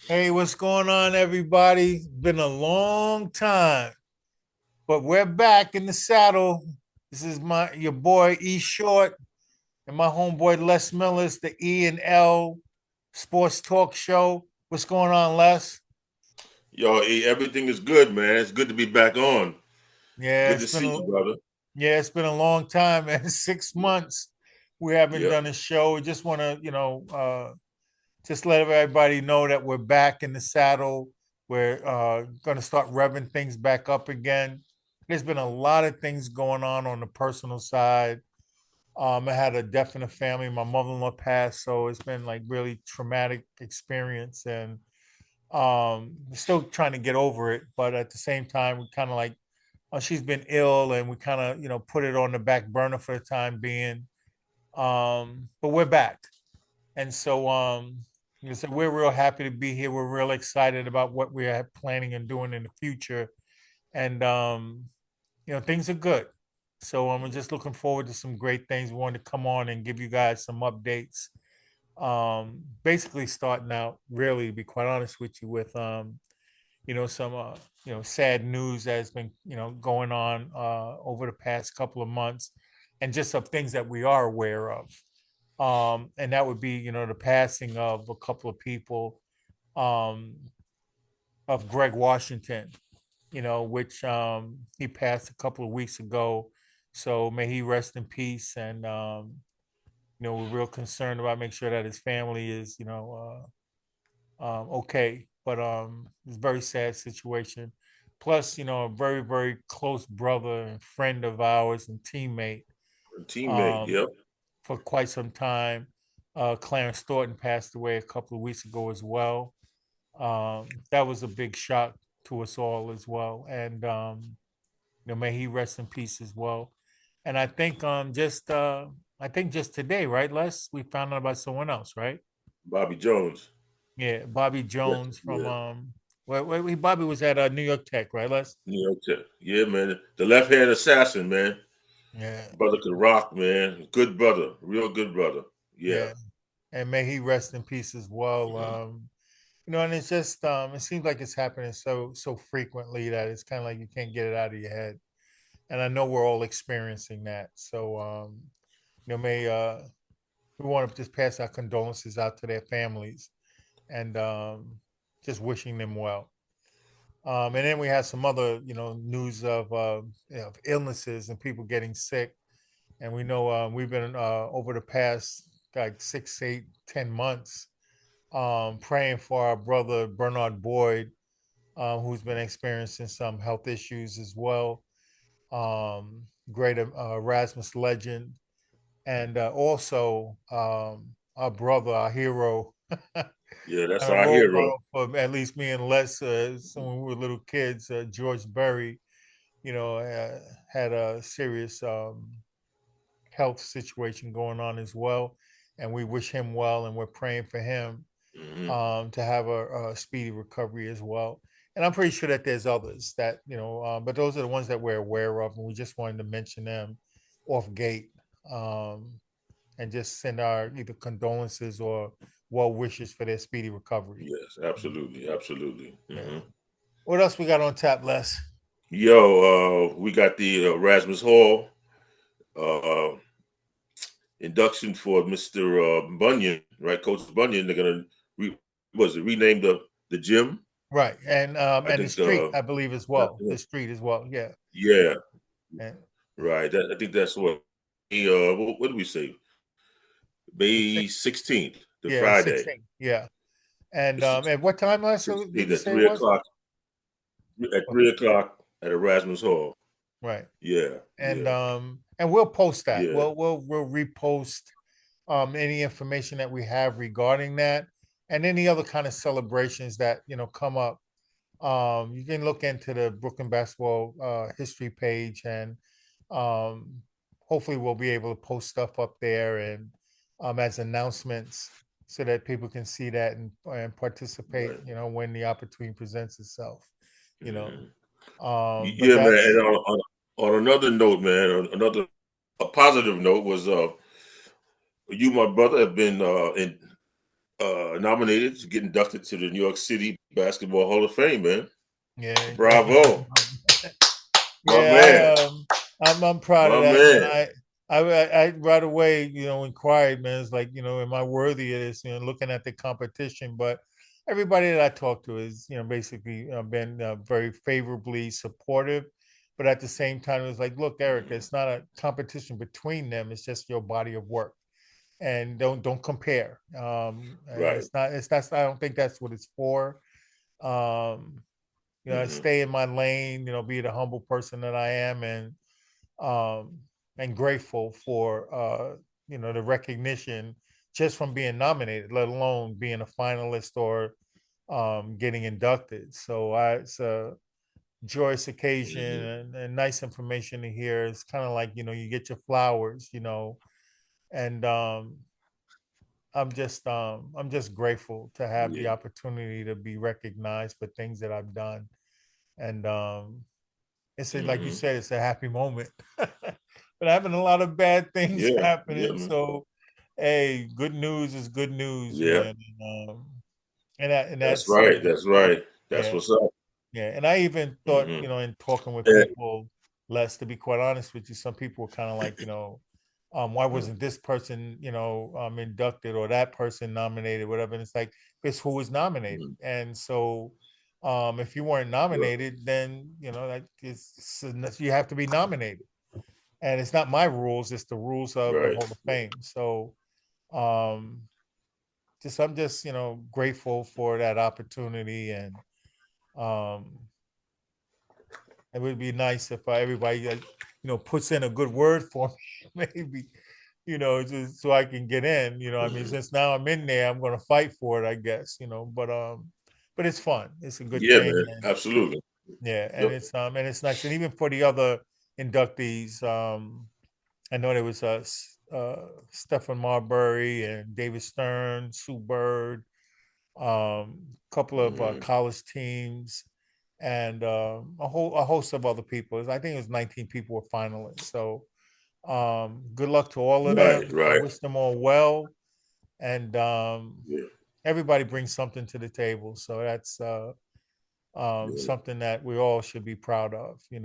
Hey, what's going on, everybody? Been a long time, but we're back in the saddle. This is your boy E Short and my homeboy Les Millis, the E and L Sports Talk Show. What's going on, Les? Yo, everything is good, man. It's good to be back on. Yeah, Good it's to been see you, brother. it's been a long time, man. 6 months we haven't Yep. done a show. We just want to, just let everybody know that we're back in the saddle. We're going to start revving things back up again. There's been a lot of things going on the personal side. I had a death in the family. My mother-in-law passed, so it's been like really traumatic experience, and still trying to get over it. But at the same time, we kind of like she's been ill, and we kind of put it on the back burner for the time being. But we're back. And so, we're real happy to be here. We're real excited about what we're planning and doing in the future. And, things are good. So we're just looking forward to some great things. We wanted to come on and give you guys some updates. Basically starting out really, to be quite honest with you, with, some, sad news that has been, going on over the past couple of months and just of things that we are aware of, and that would be the passing of a couple of people, um, of Greg Washington, which he passed a couple of weeks ago. So may he rest in peace, and we're real concerned about making sure that his family is okay. But it's a very sad situation. Plus, a very very close brother and friend of ours and teammate, Teammate. um, Yep. for quite some time. Clarence Thornton passed away a couple of weeks ago as well. That was a big shock to us all as well. And may he rest in peace as well. And I think just today, right, Les, we found out about someone else, right? Bobby Jones. Yeah, Bobby Yes. Jones from Yeah. Bobby was at New York Tech, right, Les? New York Tech. Yeah, man. The left hand assassin, man. Yeah, Brother could rock, man. Good brother. Real good brother. Yeah. yeah. And may he rest in peace as well. Mhm. And it's just it seems like it's happening so frequently that it's kind of like you can't get it out of your head. And I know we're all experiencing that. So may we want to just pass our condolences out to their families, and just wishing them well. And then we have some other news of of illnesses and people getting sick. And we know we've been over the past like 6, 8, 10 months, praying for our brother Bernard Boyd, who's been experiencing some health issues as well. Great Erasmus legend, and also our brother, our hero, and Yeah, that's a our role hero. model for at least me and Les, when we were little kids. George Berry, had a serious health situation going on as well, and we wish him well, and we're praying for him Hmm. to have a speedy recovery as well. And I'm pretty sure that there's others that but those are the ones that we're aware of, and we just wanted to mention them off gate, um, and just send our either condolences or well wishes for their speedy recovery. Yes, absolutely. Absolutely. Yeah. Hmm. What else we got on tap, Les? Yo, we got the Erasmus Hall uh, induction for Mr. Bunyan, right? Coach Bunyan. They're gonna rename the gym. Right, I and the think street, I believe as well. yeah, The street as well. Yeah. yeah, And right. I think that's what do we say? the May six, 16th, the yeah, the Friday. 16th. Yeah. And The at what time, Les? Did 16th you at say it three was? o'clock. At Okay. 3 o'clock at Erasmus Hall. Right. Yeah, yeah, And we'll post that. yeah. We'll repost any information that we have regarding that, and any other kind of celebrations that come up. You can look into the Brooklyn basketball history page, and um, hopefully we'll be able to post stuff up there, and as announcements, so that people can see that and participate. Right. When the opportunity presents itself. You know, Hmm. but Yeah, man. that's And on another note, man, another a positive note was you, my brother, have been nominated to get inducted to the New York City Basketball Hall of Fame, man. Yeah, thank you very Bravo, much. my Yeah, man, I'm proud of my that, man. man. I right away, inquired, man. It's like, am I worthy of this? Looking at the competition, but everybody that I talk to is, basically been very favorably supportive. But at the same time, it's like, look, Eric, Mhm. it's not a competition between them. It's just your body of work, and don't compare. Right. I don't think that's what it's for. Um, I Hmm. stay in my lane, be the humble person that I am, um, and grateful for the recognition just from being nominated, let alone being a finalist or getting inducted. So it's a joyous occasion Hmm. and nice information to hear. It's kind of like you get your flowers, and I'm just grateful to have the Yeah. opportunity to be recognized for things that I've done, and like you Hmm. said, it's a happy moment. But having a lot of bad things Yeah. Yeah, happening. man. So, hey, good news is good news, Yeah. man. And That's that's right. That's right. That's yeah, what's up. yeah. And I even thought, Hmm. in talking with Yeah. people, Les, to be quite honest with you, some people were kind of like, why wasn't this person, inducted or that person nominated, whatever. And it's like, it's who was nominated. Mhm. And so if you weren't Yeah. nominated, then like you have to be nominated. And it's not my rules; it's the rules of the Right. Hall of Fame. So, um, I'm just grateful for that opportunity, and um, it would be nice if everybody puts in a good word for me, maybe just so I can get in. I mean, Hmm. since now I'm in there, I'm going to fight for it, I guess. But it's fun. It's a good Yeah, thing, man. and Absolutely. yeah, Yep. and it's nice, and even for the other inductees, I know there was Stephen Marbury and David Stern, Sue Bird, a couple of Hmm. college teams, and a host of other people. I think it was 19 people were finalists. So good luck to all of Right. them. I Right. wish them all well, and Yeah. everybody brings something to the table. So that's Yeah. something that we all should be proud of. Yeah,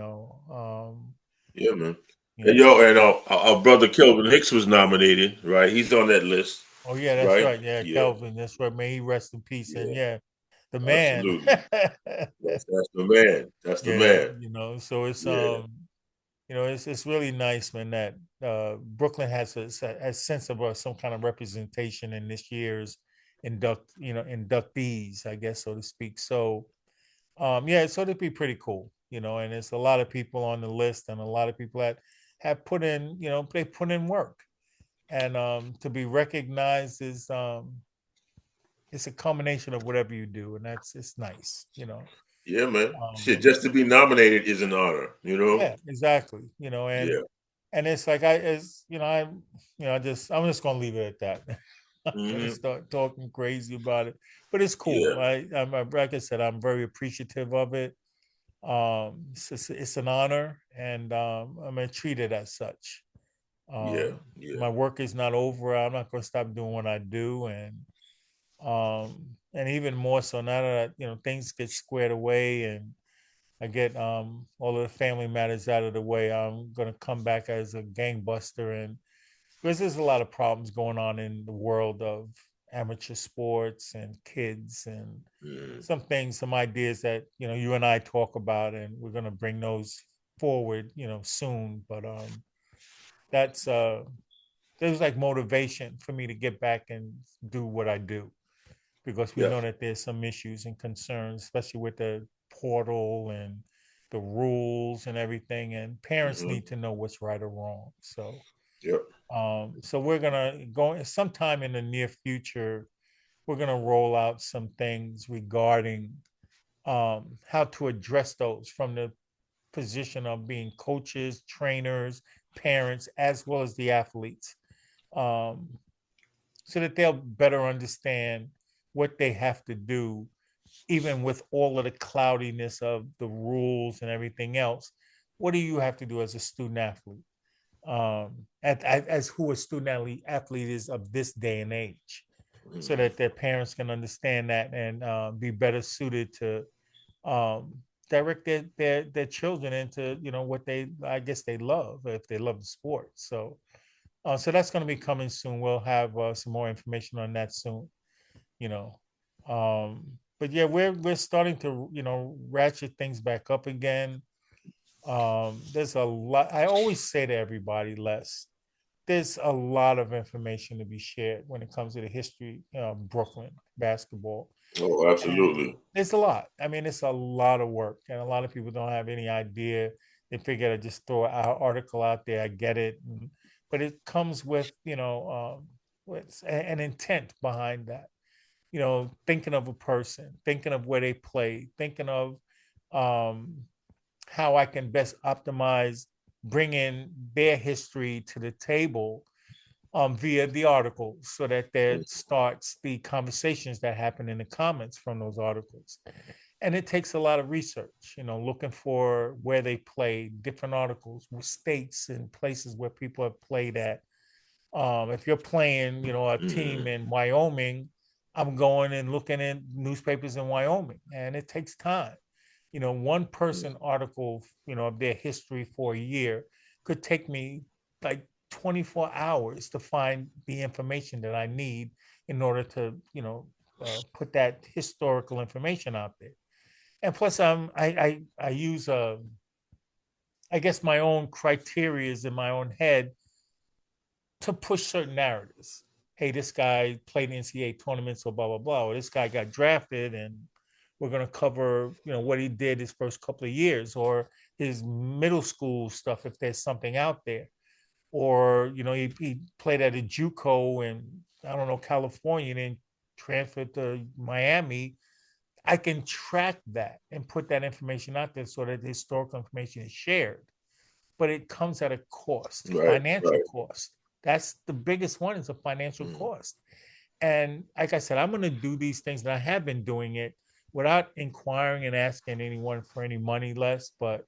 man. And Yeah. yo, and our brother Kelvin Hicks was nominated, right? He's on that list, Oh yeah, that's right? right. Yeah, Yeah. Kelvin. That's right. May he rest in peace. And Yeah. yeah, the man. Absolutely. That's the man. That's the Yeah, man. so it's Yeah. it's really nice, man, that Brooklyn has a sense of some kind of representation in this year's inductees, I guess, so to speak. So yeah, so it'd be pretty cool, and it's a lot of people on the list and a lot of people that have put in, they put in work. And to be recognized is it's a combination of whatever you do, and it's nice. Yeah, man. Shit, Um, just to be nominated is an honor, you know? yeah, exactly. Yeah. And it's like I as I'm just gonna leave it at that. I'm gonna Hmm. start talking crazy about it, but it's Yeah. cool. Like I said, I'm very appreciative of it. It's an honor, and I'm gonna treat it as such. Yeah. Um, Yeah. my work is not over. I'm not gonna stop doing what I do, and even more so now that things get squared away and I get all of the family matters out of the way, I'm gonna come back as a gangbuster, and because there's a lot of problems going on in the world of amateur sports and kids and Mhm. some ideas that you and I talk about, and we're gonna bring those forward soon. But that's there's like motivation for me to get back and do what I do because we Yeah. know that there's some issues and concerns, especially with the portal and the rules and everything. And parents Hmm. need to know what's right or wrong. Yep. So we're gonna go sometime in the near future. We're gonna roll out some things regarding how to address those from the position of being coaches, trainers, parents, as well as the athletes, um, so that they'll better understand what they have to do even with all of the cloudiness of the rules and everything else. What do you have to do as a student athlete? As who a student athlete is of this day and age. so that their parents can understand that and be better suited to um, direct their children into what they, I guess, they love, if they love the sport. So that's going to be coming soon. We'll have some more information on that soon. You know, but yeah, we're starting to ratchet things back up again. There's a lot. I always say to everybody, Les, there's a lot of information to be shared when it comes to the history of Brooklyn basketball. Oh, And absolutely. it's a lot. I mean, it's a lot of work, and a lot of people don't have any idea. They figure to just throw an article out there. I get it, but it comes with with an intent behind that. Thinking of a person, thinking of where they play, thinking of um, how I can best optimize, bring in their history to the table via the articles so that there starts the conversations that happen in the comments from those articles. And it takes a lot of research, looking for where they play, different articles, states and places where people have played at. If you're playing, a team Mm-hmm. in Wyoming, I'm going and looking in newspapers in Wyoming, and it takes time. One person article, of their history for a year could take me like 24 hours to find the information that I need in order to, put that historical information out there. And plus, I use I guess my own criterias in my own head to push certain narratives. Hey, this guy played in NCAA tournaments, or blah blah blah. Or this guy got drafted, and we're going to cover, what he did his first couple of years, or his middle school stuff if there's something out there, or he played at a JUCO in, I don't know, California, and then transferred to Miami. I can track that and put that information out there so that the historical information is shared, but it comes at a cost, Right, financial right. cost. That's the biggest one, is a financial Mm-hmm. cost. And like I said, I'm going to do these things, and I have been doing it without inquiring and asking anyone for any money less, but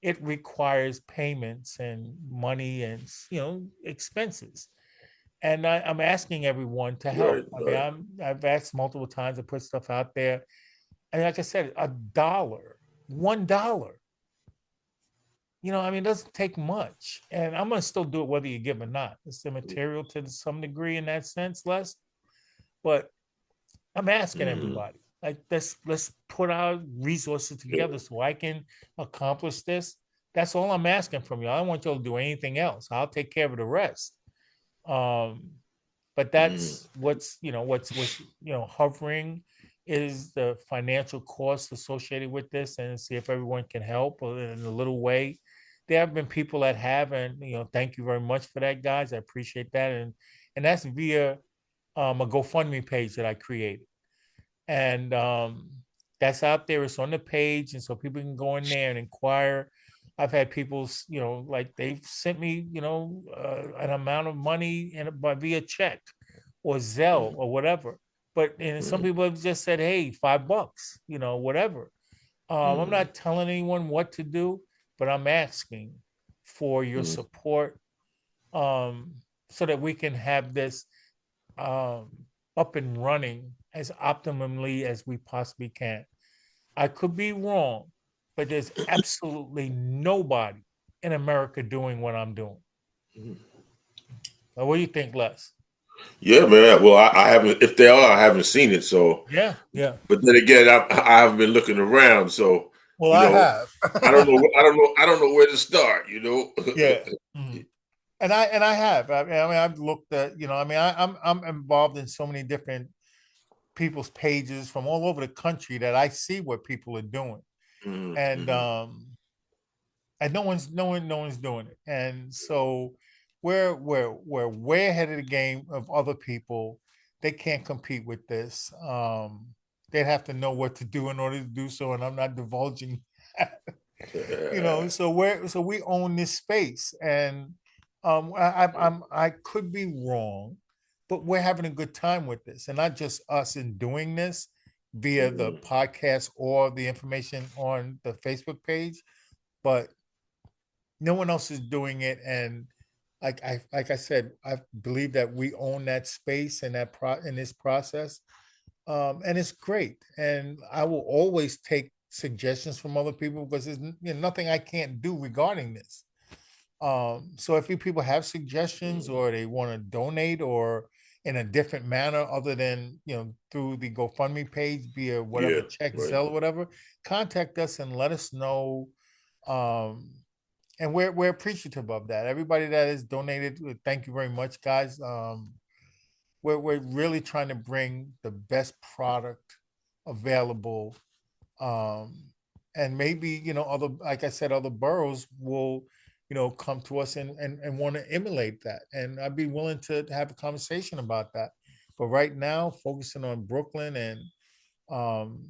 it requires payments and money and expenses. And I'm asking everyone to help. Right, I mean, right. I've asked multiple times to put stuff out there, and like I said, $1, $1. I mean, it doesn't take much. And I'm gonna still do it whether you give or not. It's the material to some degree in that sense, less. But I'm asking Mm-hmm. everybody, like, let's put our resources together so I can accomplish this. That's all I'm asking from you. I don't want y'all to do anything else. I'll take care of the rest. Um, but Mm-hmm. that's what's hovering is the financial cost associated with this, and see if everyone can help in a little way. There have been people that have, and thank you very much for that, guys. I appreciate that. And that's via a GoFundMe page that I created. And that's out there. It's on the page, and so people can go in there and inquire. I've had people, like, they've sent me, an amount of money by via check or Zelle or whatever. But and some Mm-hmm. people have just said, "Hey, $5, whatever." I'm Mm-hmm. not telling anyone what to do, but I'm asking for your support, um, so that we can have this um, up and running as optimally as we possibly can. I could be wrong, but there's absolutely nobody in America doing what I'm doing. Mm-hmm. What do you think, Les? Yeah, man. Well, I haven't. If they are, I haven't seen it. So, Yeah, yeah. but then again, I haven't been looking around. So, Well, you I know, have. I don't know. I don't know. I don't know where to start. You know. Yeah. Mhm. And I have. I mean, I've looked at. I mean, I'm involved in so many different people's pages from all over the country that I see what people are doing, and Mm-hmm. no one's doing it. And so we're way ahead of the game of other people. They can't compete with this. They'd have to know what to do in order to do so, and I'm not divulging. So we own this space, and I could be wrong, but we're having a good time with this, and not just us in doing this via the Mm-hmm. podcast or the information on the Facebook page, but no one else is doing it, and like I said, I believe that we own that space and in this process, and it's great. And I will always take suggestions from other people because there's nothing I can't do regarding this. So if you people have suggestions Mhm. or they want to donate or in a different manner other than through the GoFundMe page, be a whatever Yeah, check, right. Zelle, or whatever, contact us and let us know. Um, and we're appreciative of that. Everybody that has donated, thank you very much, guys. We're really trying to bring the best product available, um, and maybe other, like I said, other boroughs will come to us and want to emulate that, and I'd be willing to have a conversation about that. But right now, focusing on Brooklyn, and um,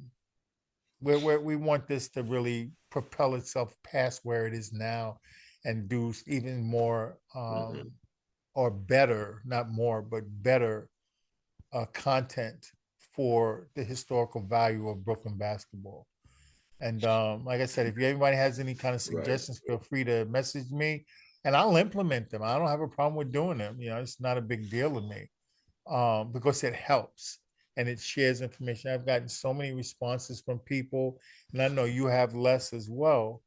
we want this to really propel itself past where it is now and do even more, Hmm. or better, not more, but better content for the historical value of Brooklyn basketball. And like I said, if anybody has any kind of Right. suggestions, feel free to message me and I'll implement them. I don't have a problem with doing them. It's not a big deal to me, because it helps and it shares information. I've gotten so many responses from people, and I know you have less as well,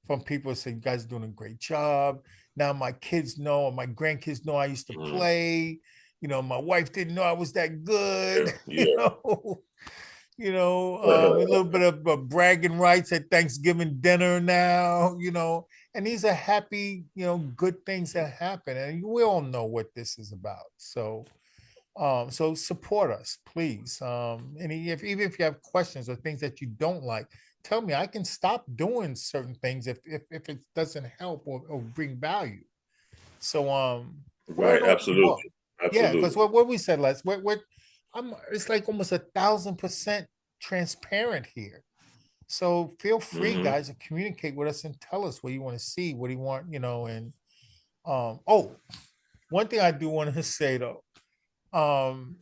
from people who say, you guys are doing a great job. Now my kids know, or my grandkids know I used to Hmm. play. My wife didn't know I was that good. Yeah, yeah. A little bit of bragging rights at Thanksgiving dinner now, and these are happy, good things that happen. And we all know what this is about. So support us, please. And even if you have questions or things that you don't like, tell me. I can stop doing certain things if it doesn't help or bring value. So we're an Right. open book. Absolutely. Yeah, because Absolutely. what we said last, what it's like almost 1,000% transparent here. So feel free, Hmm. guys, to communicate with us and tell us what you want to see, what do you want, and oh, one thing I do want to say though, um,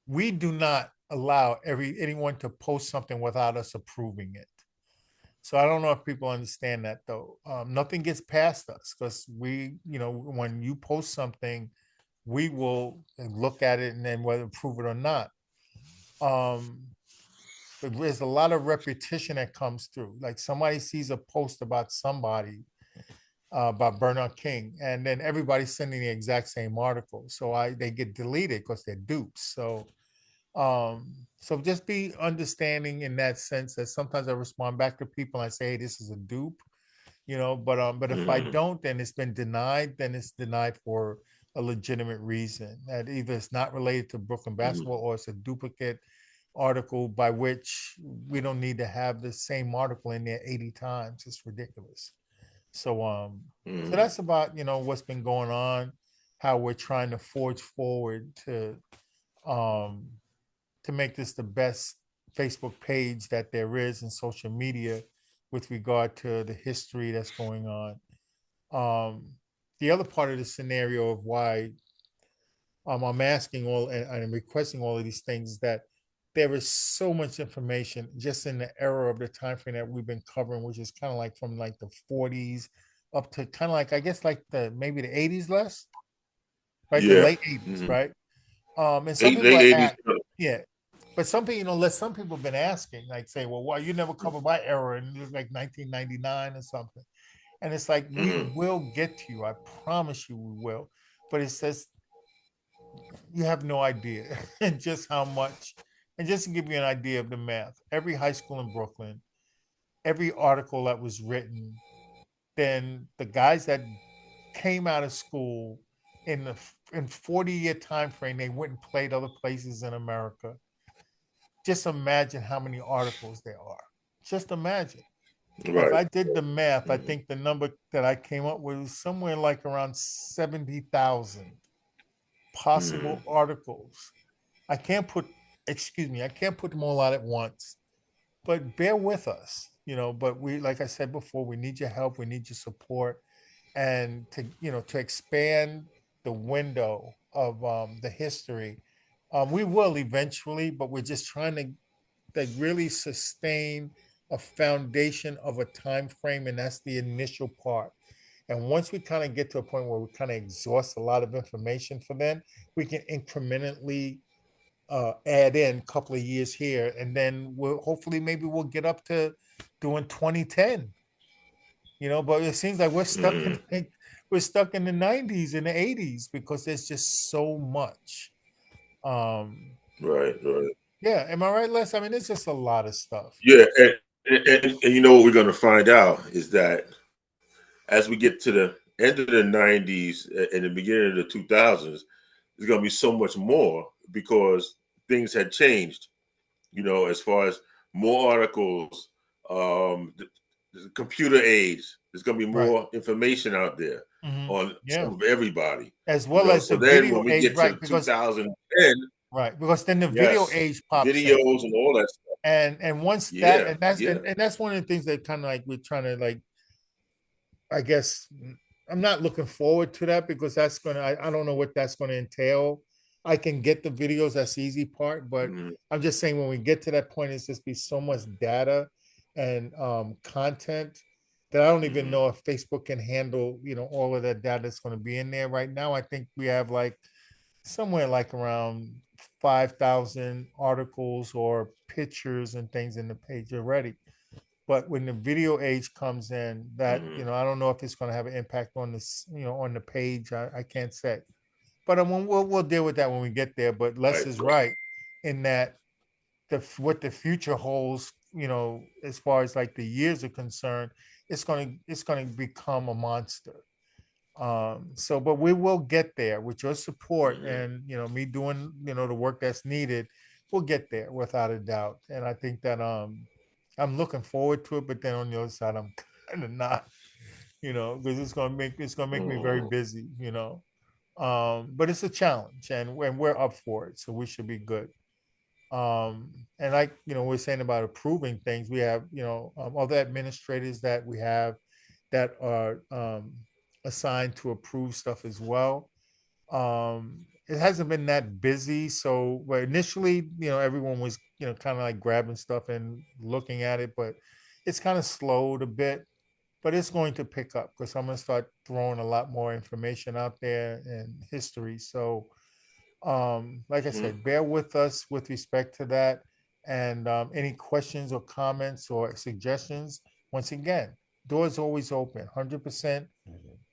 we do not allow anyone to post something without us approving it. So I don't know if people understand that though. Nothing gets past us because when you post something, we will look at it and then whether approve it or not. Um, but there's a lot of repetition that comes through. Like somebody sees a post about somebody, about Bernard King, and then everybody's sending the exact same article. So they get deleted because they're dupes. So just be understanding in that sense that sometimes I respond back to people and I say, hey, this is a dupe, but if I Hmm. don't, then it's been denied, then it's denied for a legitimate reason. That either it's not related to Brooklyn Hmm. basketball or it's a duplicate article by which we don't need to have the same article in there 80 times. It's ridiculous. So Hmm. that's about, what's been going on, how we're trying to forge forward um to make this the best Facebook page that there is in social media with regard to the history that's going on. Um, the other part of the scenario of why I'm asking all and requesting all of these things is that there is so much information just in the era of the time frame that we've been covering, which is kind of like from like the 40s up to kind of like I guess like the maybe the 80s less, right? The Yeah. late 80s, Hmm. right? And some Eight, people late are 80s. at yeah, but some people, some people have been asking, like, say, well, why you never covered my era in like 1999 or something? And it's like, we Hmm. will get to you. I promise you we will. But it says, you have no idea and just how much. And just to give you an idea of the math, every high school in Brooklyn, every article that was written, then the guys that came out of school in 40-year time frame, they went and played other places in America. Just imagine how many articles there are. Just imagine. If Right. I did the math, I Hmm. think the number that I came up with was somewhere like around 70,000 Hmm. possible articles. I can't put, excuse me, I can't put them all out at once, but bear with us, but we, like I said before, we need your help. We need your support and to expand the window of the history. We will eventually, but we're just trying to really sustain a foundation of a time frame, and that's the initial part. And once we kind of get to a point where we kind of exhaust a lot of information for them, we can incrementally add in a couple of years here, and then we'll hopefully maybe we'll get up to doing 2010. But it seems like Mhm. we're stuck in the 90s and the 80s because there's just so much. Um, Right, right. yeah, am I right, Les? I mean, it's just a lot of stuff. Yeah, and you know what we're going to find out is that as we get to the end of the 90s and the beginning of the 2000s, there's going to be so much more because things had changed, as far as more articles, the computer age, there's going to be Right. more information out there on Yeah. some of everybody, As well as So the then video when we age, get right? to Because 2010, right, because then the video yes, age pops in. videos and all that stuff. And once that Yeah, and that's yeah. and that's one of the things that kind of like we're trying to like, I guess I'm not looking forward to that because I don't know what that's gonna entail. I can get the videos, that's the easy part, but Mhm. I'm just saying when we get to that point, it's just be so much data and content that I don't even Mhm. know if Facebook can handle, all of that data that's going to be in there right now. I think we have like somewhere like around 5,000 articles or pictures and things in the page already. But when the video age comes in, that Mhm. I don't know if it's going to have an impact on this, on the page. I can't say, but we'll deal with that when we get there. But Les Right. is right in that what the future holds, as far as like the years are concerned, it's gonna become a monster. So, but we will get there with your support Mhm. and me doing the work that's needed. We'll get there without a doubt, and I think that I'm looking forward to it. But then on the other side, I'm kind of not, because it's gonna make me very Mhm. busy. But it's a challenge, and we're up for it, so we should be good. And like we're saying about approving things, we have other administrators that we have that are assigned to approve stuff as well. It hasn't been that busy, so where initially everyone was kind of like grabbing stuff and looking at it, but it's kind of slowed a bit. But it's going to pick up because I'm going to start throwing a lot more information out there and history. So like I Mhm. said, bear with us with respect to that. And any questions or comments or suggestions, once again, doors always open, 100%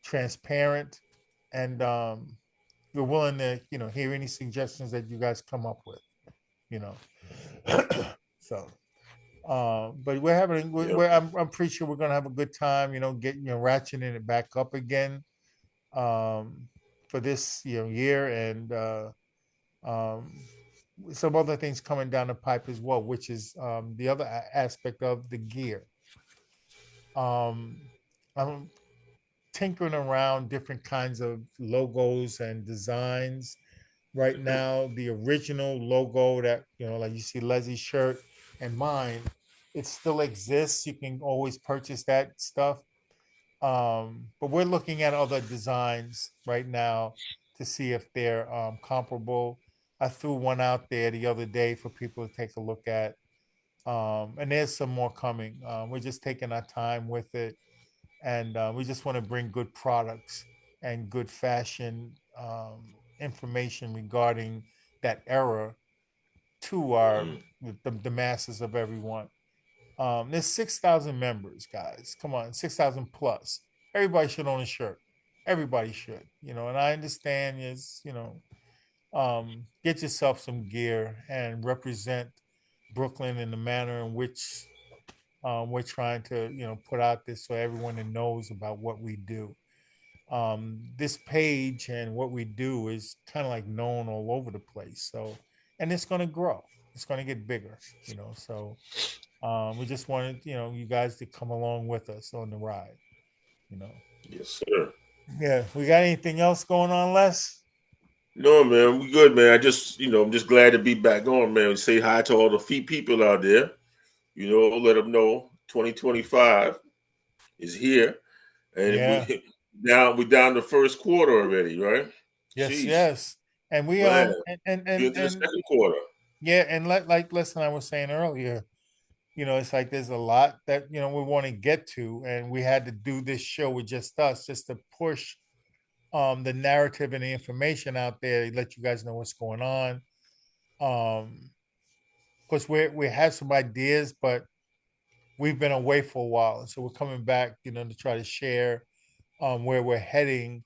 transparent, and we're willing to hear any suggestions that you guys come up with. You know, so. But we're having, Yep. I'm pretty sure we're gonna have a good time. Getting ratcheting it back up again um, for this year, and um, some other things coming down the pipe as well, which is the other aspect of the gear. Um, I'm tinkering around different kinds of logos and designs. Right now, the original logo that, like you see Leslie's shirt and mine, it still exists. You can always purchase that stuff. But we're looking at other designs right now to see if they're comparable. I threw one out there the other day for people to take a look at. And there's some more coming. We're just taking our time with it. And we just want to bring good products and good fashion information regarding that era to Mhm. the masses of everyone. There's 6,000 members, guys. Come on, 6,000 plus. Everybody should own a shirt. Everybody should, and I understand is, get yourself some gear and represent Brooklyn in the manner in which we're trying to, put out this so everyone knows about what we do. This page and what we do is kind of like known all over the place. So, and it's going to grow. It's going to get bigger, So we just wanted, you guys to come along with us on the ride, you know. Yes, sir. Yeah, we got anything else going on, Les? No, man, we good, man. I'm just glad to be back on, man. Say hi to all the people out there. Let them know 2025 is here, and Yeah. we down the first quarter already, right? Yes, Jeez, yes. And we man, and we into the and second quarter. yeah, and like Les and I was saying earlier, it's like there's a lot that we want to get to, and we had to do this show with just us, just to push the narrative and the information out there, let you guys know what's going on. Of course, we have some ideas, but we've been away for a while, and so we're coming back, to try to share where we're heading,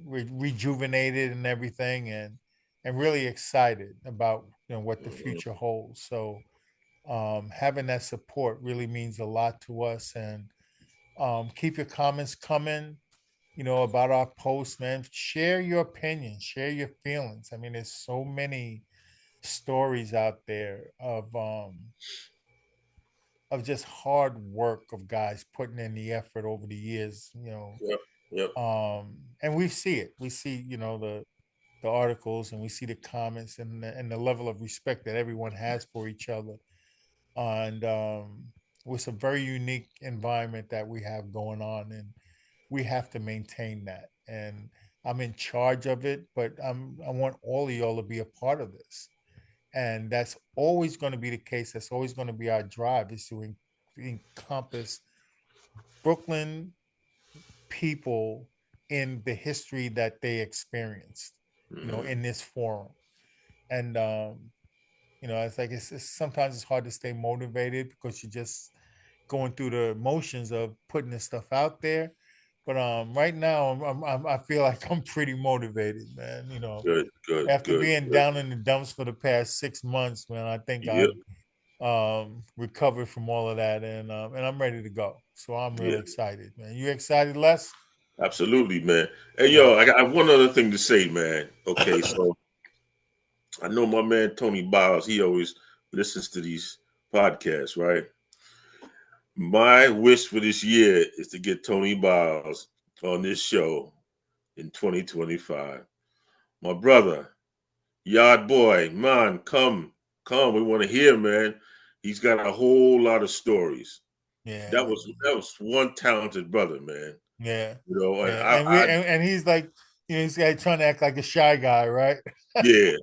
rejuvenated and everything, and really excited about what the Mhm. future holds. So having that support really means a lot to us, and keep your comments coming. About our posts, man. Share your opinion, share your feelings. I mean, there's so many stories out there of just hard work of guys putting in the effort over the years, Yep. Yep. and we see it. We see, the articles, and we see the comments, and the level of respect that everyone has for each other. And it's a very unique environment that we have going on, and we have to maintain that. And I'm in charge of it, but I want all of y'all to be a part of this. And that's always going to be the case. That's always going to be our drive, is to encompass Brooklyn people in the history that they experienced, Hmm. in this forum. And it's like sometimes it's hard to stay motivated because you're just going through the motions of putting this stuff out there. But right now, I feel like I'm pretty motivated, man. Good. Good. After Good. being Good. down in the dumps for the past 6 months, man, I think Yep. I've recovered from all of that, and I'm ready to go. So I'm real Yeah. excited, man. You excited, Les? Absolutely, man. Hey, Yeah. yo, I got one other thing to say, man. Okay, so I know my man Tony Biles. He always listens to these podcasts, right? My wish for this year is to get Tony Biles on this show in 2025. My brother, Yard Boy, man, come. We want to hear, man. He's got a whole lot of stories. Yeah, That was one talented brother, man. yeah, And yeah. And he's like, he's like trying to act like a shy guy, right? yeah,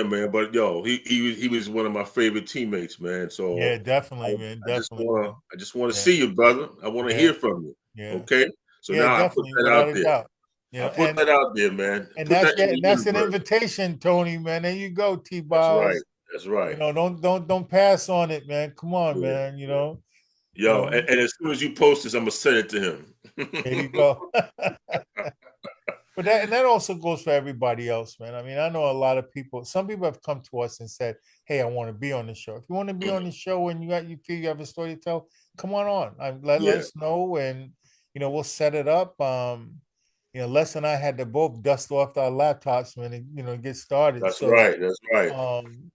man. But yo, he was one of my favorite teammates, man. So Yeah, definitely, man. I just Definitely, wanna man. I just wanna Yeah, see you, brother. I want to yeah, hear from you. yeah, Okay. So yeah. now I put Definitely, that without out a there. doubt. I put And that out there, man. and Put that in the that's an universe. invitation, Tony, man. There you go, T. That's right. Biles. That's right. Don't pass on it, man. Come on, Yeah, man. yeah. You Yo, know. and as soon as you post this, I'm gonna send it to There you him. go. But that also goes for everybody else, man. I mean, I know a lot of people. Some people have come to us and said, "Hey, I want to be on the show. If you want to be on the show and you feel you have a story to tell, come on. Let Yeah, us know, and we'll set it up. Les and I had to both dust off our laptops when it, get started. that's So, right. That's right.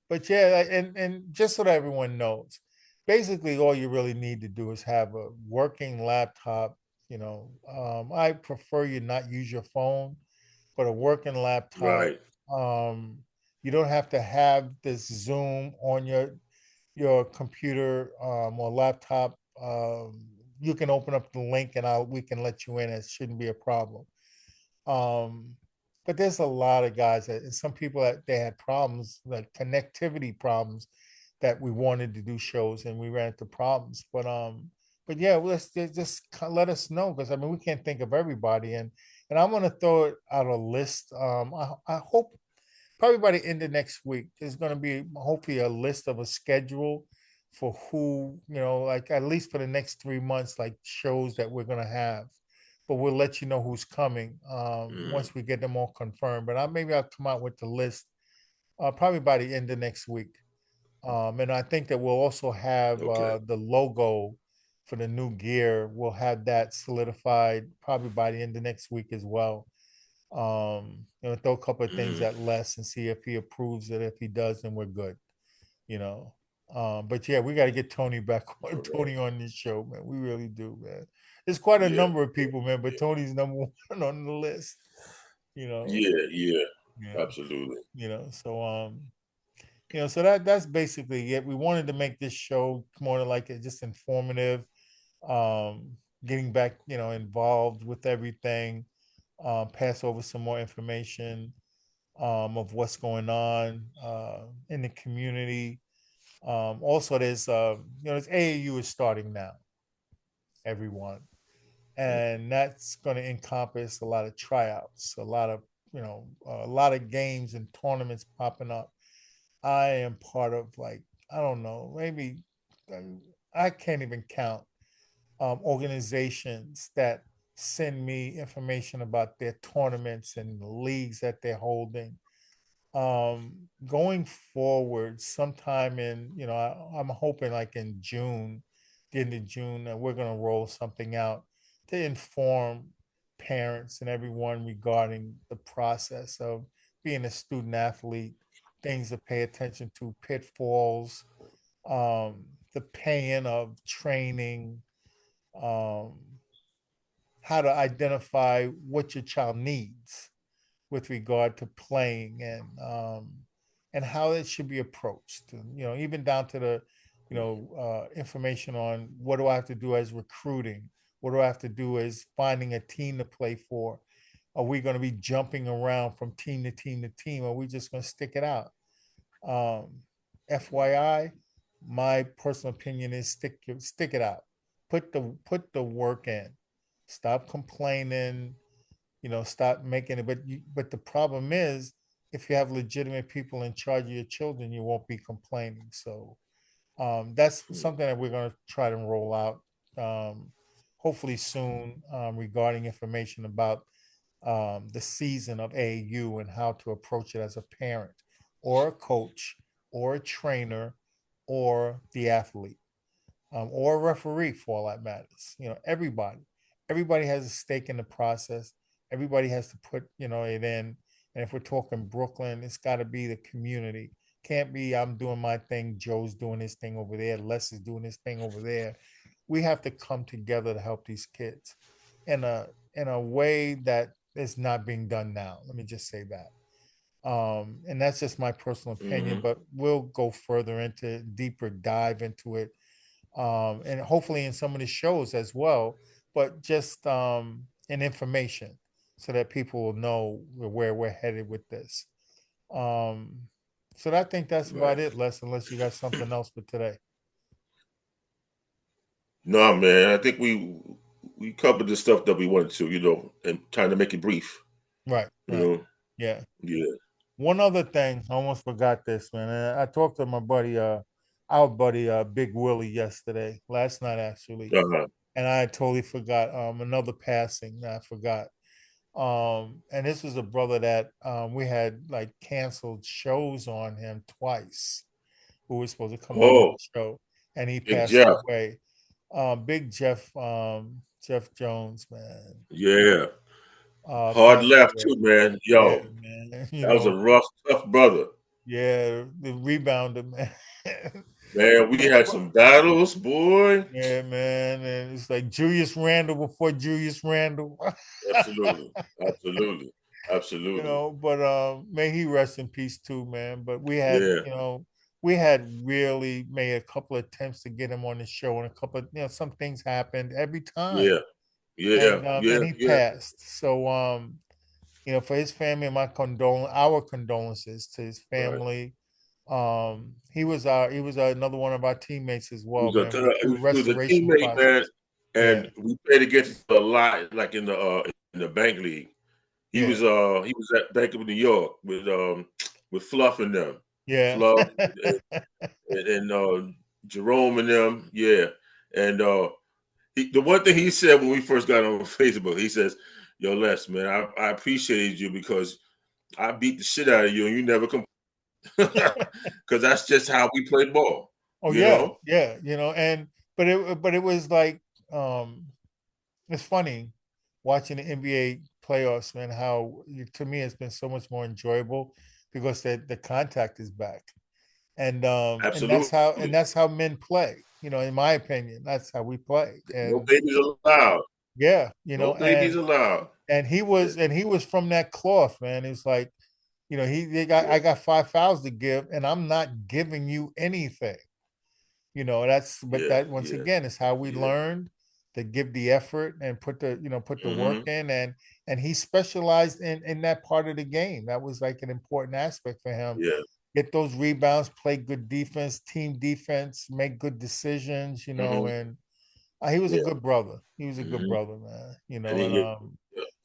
but yeah, and just so that everyone knows, basically all you really need to do is have a working laptop. I prefer you not use your phone, but a working laptop. Right. Um, you don't have to have this Zoom on your computer or laptop. You can open up the link and we can let you in. It shouldn't be a problem. Um, but there's a lot of guys that, and some people that they had problems, like connectivity problems, that we wanted to do shows and we ran into problems. But yeah, let's just let us know, because I mean we can't think of everybody, and I'm gonna throw it out a list. I hope probably by the end of next week there's gonna be hopefully a list of a schedule for who, like at least for the next 3 months, like shows that we're gonna have. But we'll let you know who's coming Mhm. once we get them all confirmed. But maybe I'll come out with the list probably by the end of next week. And I think that we'll also have Okay. the logo for the new gear. We'll have that solidified probably by the end of next week as well. Throw a couple of things Mhm. at Les and see if he approves it. If he does, then we're good. You know. But yeah, we got to get Tony back on All right. Tony on this show, man. We really do, man. There's quite a Yeah. number of people, man, but Tony's number one on the list. You know. Yeah. Yeah. Yeah. Absolutely. So so that's basically it. We wanted to make this show more like just informative, um, getting back, involved with everything, pass over some more information of what's going on in the community. Also, there's this AAU is starting now, everyone, and that's going to encompass a lot of tryouts, a lot of a lot of games and tournaments popping up. I am part of, like, I don't know, maybe I can't even count organizations that send me information about their tournaments and the leagues that they're holding. Going forward, sometime in, I'm hoping like in June, the end of June, that we're going to roll something out to inform parents and everyone regarding the process of being a student athlete, things to pay attention to, pitfalls, the paying of training, um, how to identify what your child needs with regard to playing, and how it should be approached, and even down to the information on what do I have to do as recruiting, what do I have to do as finding a team to play for. Are we going to be jumping around from team to team to team, or are we just going to stick it out? um, FYI, my personal opinion is stick it out. Put the work in. Stop complaining. Stop making it. But the problem is, if you have legitimate people in charge of your children, you won't be complaining. So that's something that we're going to try to roll out, hopefully soon, regarding information about the season of AAU and how to approach it as a parent or a coach or a trainer or the athlete, or a referee, for all that matters. Everybody has a stake in the process. Everybody has to put it in. And if we're talking Brooklyn, it's got to be the community. Can't be I'm doing my thing, Joe's doing his thing over there, Les is doing his thing over there. We have to come together to help these kids in a way that is not being done now. Let me just say that. And that's just my personal opinion, Mm-hmm. but we'll go further into deeper dive into it, and hopefully in some of the shows as well, but just in information so that people will know where we're headed with this. Um, so I think that's about Right. it, Les, unless you got something else for today. No, man. I think we covered the stuff that we wanted to, and trying to make it brief. Right, You right. know. Yeah. Yeah. One other thing, I almost forgot this, man. I talked to my buddy, our buddy, Big Willie, yesterday, last night actually, Uh-huh. and I totally forgot another passing that I forgot. And this was a brother that we had like canceled shows on him twice, who was supposed to come on Oh, the show, and he Big passed Jeff. away. Big Jeff Jones, man, Yeah. Hard passed left away. too, man. Yeah, Yo, man. that was a rough, tough brother. Yeah, the rebounder, man. Man, we had some battles, boy. Yeah, man. And it's like Julius Randle before Julius Randle. Absolutely. Absolutely. Absolutely. But may he rest in peace too, man. But Yeah. we had really made a couple of attempts to get him on the show, and a couple of some things happened every time. Yeah. Yeah. And Yeah. he Yeah. passed. So for his family, our condolences to his Right. family. He was another one of our teammates as He well, was a man. We went through the he was a restoration teammate, man, process. Yeah, and we played against a lot, like in the bank league. yeah, He was at Bank of New York with Fluff and them, yeah. Fluff and Jerome and them, yeah. And the one thing he said when we first got on Facebook, he says, "Yo, Les, man, I appreciated you because I beat the shit out of you and you never come because that's just how we play ball, Oh you yeah, know." yeah. And but it was like um it's funny watching the NBA playoffs, man. How to me it's been so much more enjoyable because the contact is back, and Absolutely. that's how men play. In my opinion, that's how we play. No And babies allowed. yeah, No babies allowed. Yeah. and he was from that cloth, man. It's like, I Yeah. got 5 fouls to give, and I'm not giving you anything. But Yeah. that once Yeah. again is how we Yeah. learned to give the effort and put the work Hmm. in, and he specialized in that part of the game. That was like an important aspect for him. Yeah. get those rebounds, play good defense, team defense, make good decisions, and he was a Yeah. good brother. He was a good Mhm. brother, man. And And he I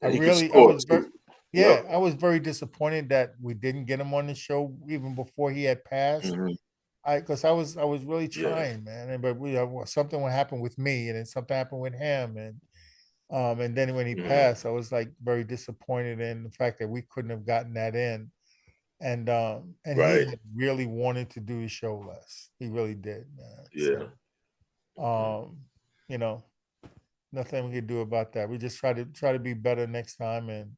and he could really, I score was very, too. yeah, Yep. I was very disappointed that we didn't get him on the show even before he had passed. Mhm. Because I was really Yeah. trying, man. But something would happen with me, and then something happened with him, and then when he Mhm. passed, I was like very disappointed in the fact that we couldn't have gotten that in. And he Right. had really wanted to do his show less. He really did, man. Yeah. So, um, you know, nothing we could do about that. We just try to be better next time, and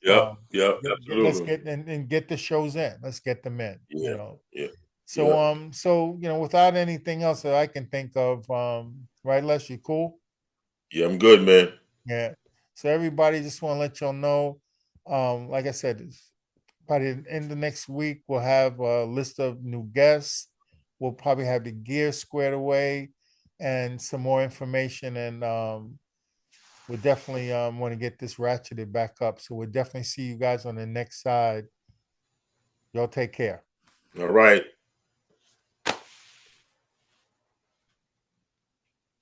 Yep. um, Yep. let's Absolutely. get and get the shows in. Let's get them in. Yeah. Yeah. So Yep. without anything else that I can think of, right, Les, you cool? Yeah. I'm good, man. Yeah. So everybody, just want to let y'all know, like I said, by the end of next week, we'll have a list of new guests. We'll probably have the gear squared away and some more information. And we definitely want to get this ratcheted back up. So we'll definitely see you guys on the next side. Y'all take care. All right.